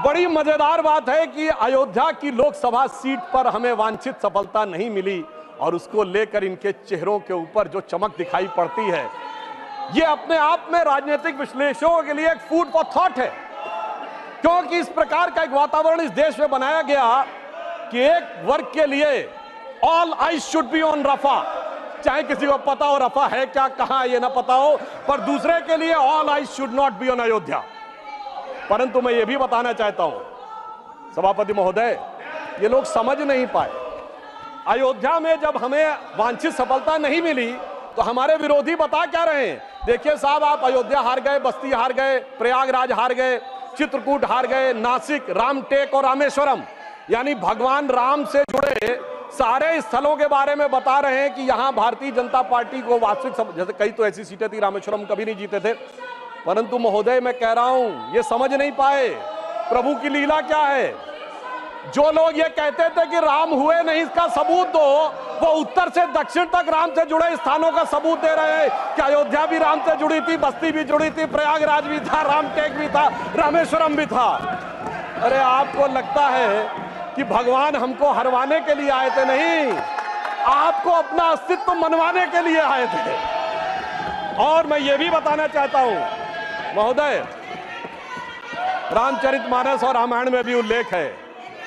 बड़ी मजेदार बात है कि अयोध्या की लोकसभा सीट पर हमें वांछित सफलता नहीं मिली और उसको लेकर इनके चेहरों के ऊपर जो चमक दिखाई पड़ती है, ये अपने आप में राजनीतिक विश्लेषकों के लिए एक फूड फॉर थॉट है। क्योंकि इस प्रकार का एक वातावरण इस देश में बनाया गया कि एक वर्ग के लिए all eyes should be on Rafah, चाहे किसी को पता हो रफा है क्या, कहां ये ना पता हो, पर दूसरे के लिए all eyes should not be on Ayodhya. परंतु मैं ये भी बताना चाहता हूं सभापति महोदय, ये लोग समझ नहीं पाए। अयोध्या में जब हमें वांछित सफलता नहीं मिली तो हमारे विरोधी बता क्या रहे हैं? देखिए साहब, आप अयोध्या हार गए, बस्ती हार गए, प्रयागराज हार गए, चित्रकूट हार गए, नासिक, रामटेक और रामेश्वरम, यानी भगवान राम से जुड़े सारे स्थलों के बारे में बता रहे हैं कि यहां भारतीय जनता पार्टी को वास्तविक, जैसे कई तो ऐसी सीटें थी, रामेश्वरम कभी नहीं जीते थे। परंतु महोदय मैं कह रहा हूं, ये समझ नहीं पाए प्रभु की लीला क्या है। जो लोग ये कहते थे कि राम हुए नहीं, इसका सबूत दो, वो उत्तर से दक्षिण तक राम से जुड़े स्थानों का सबूत दे रहे हैं कि अयोध्या भी राम से जुड़ी थी, बस्ती भी जुड़ी थी, प्रयागराज भी था, रामटेक भी था, रामेश्वरम भी था। अरे आपको लगता है कि भगवान हमको हरवाने के लिए आए थे? नहीं, आपको अपना अस्तित्व मनवाने के लिए आए थे। और मैं ये भी बताना चाहता हूं महोदय, रामचरितमानस और रामायण में भी उल्लेख है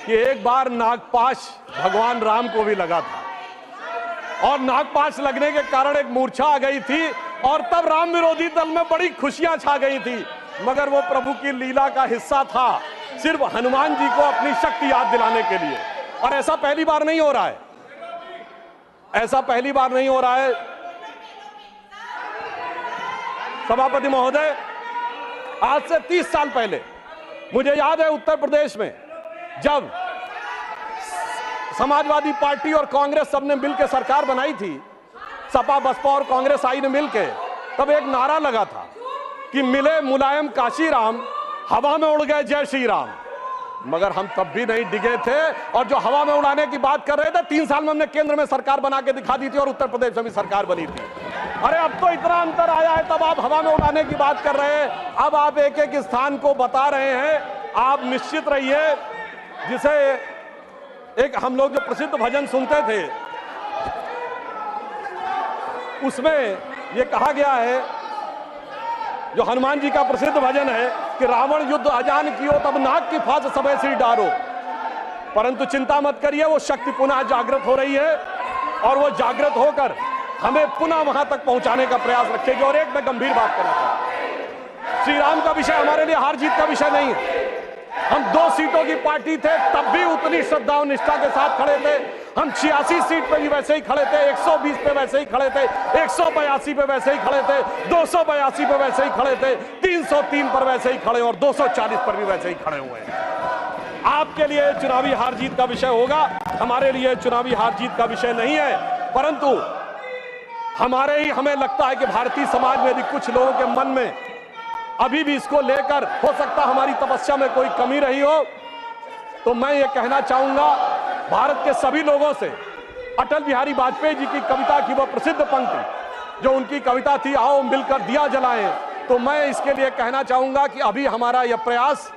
कि एक बार नागपाश भगवान राम को भी लगा था और नागपाश लगने के कारण एक मूर्छा आ गई थी और तब राम विरोधी दल में बड़ी खुशियां छा गई थी। मगर वो प्रभु की लीला का हिस्सा था, सिर्फ हनुमान जी को अपनी शक्ति याद दिलाने के लिए। और ऐसा पहली बार नहीं हो रहा है, ऐसा पहली बार नहीं हो रहा है सभापति महोदय। आज से 30 साल पहले मुझे याद है उत्तर प्रदेश में जब समाजवादी पार्टी और कांग्रेस सबने मिलकर सरकार बनाई थी, सपा बसपा और कांग्रेस आई ने मिलकर, तब एक नारा लगा था कि मिले मुलायम काशी राम, हवा में उड़ गए जय श्री राम। मगर हम तब भी नहीं डिगे थे और जो हवा में उड़ाने की बात कर रहे थे, 3 साल में हमने केंद्र में सरकार बना के दिखा दी थी और उत्तर प्रदेश में भी सरकार बनी थी। अरे अब तो इतना अंतर आया है, तब आप हवा में उड़ाने की बात कर रहे हैं, अब आप एक एक स्थान को बता रहे हैं। आप निश्चित रहिए, जिसे एक हम लोग जो प्रसिद्ध भजन सुनते थे उसमें यह कहा गया है, जो हनुमान जी का प्रसिद्ध भजन है कि रावण युद्ध अजान कियो तब नाग की फांस सबे सिर डारो। परंतु चिंता मत करिए, वो शक्ति पुनः जागृत हो रही है और वो जागृत होकर हमें पुनः वहां तक पहुंचाने का प्रयास रखेगी। और एक मैं गंभीर बात करना चाहता हूं, श्री राम का विषय हमारे लिए हार जीत का विषय नहीं है। हम 2 सीटों की पार्टी थे, तब भी उतनी श्रद्धा और निष्ठा के साथ खड़े थे। हम 86 सीट पे भी वैसे ही खड़े थे, 120 पे वैसे ही खड़े थे, 182 पे वैसे ही खड़े थे, 282 पे वैसे ही खड़े थे, 303 पर वैसे ही खड़े और 240 पर भी वैसे ही खड़े हुए हैं। आपके लिए चुनावी हार जीत का विषय होगा, हमारे लिए चुनावी हार जीत का विषय नहीं है। परंतु हमें लगता है कि भारतीय समाज में यदि कुछ लोगों के मन में अभी भी इसको लेकर हो सकता हमारी तपस्या में कोई कमी रही हो, तो मैं ये कहना चाहूंगा भारत के सभी लोगों से, अटल बिहारी वाजपेयी जी की कविता की वो प्रसिद्ध पंक्ति जो उनकी कविता थी, आओ मिलकर दिया जलाएं, तो मैं इसके लिए कहना चाहूंगा कि अभी हमारा यह प्रयास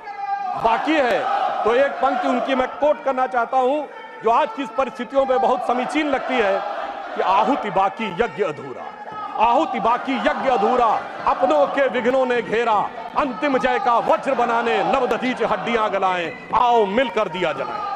बाकी है। तो एक पंक्ति उनकी मैं कोट करना चाहता हूं जो आज की परिस्थितियों में बहुत समीचीन लगती है कि आहुति बाकी यज्ञ अधूरा, आहुति बाकी यज्ञ अधूरा, अपनों के विघ्नों ने घेरा, अंतिम जय का वज्र बनाने नवदधीच हड्डियां गलाएं, आओ मिलकर दिया जलाएं।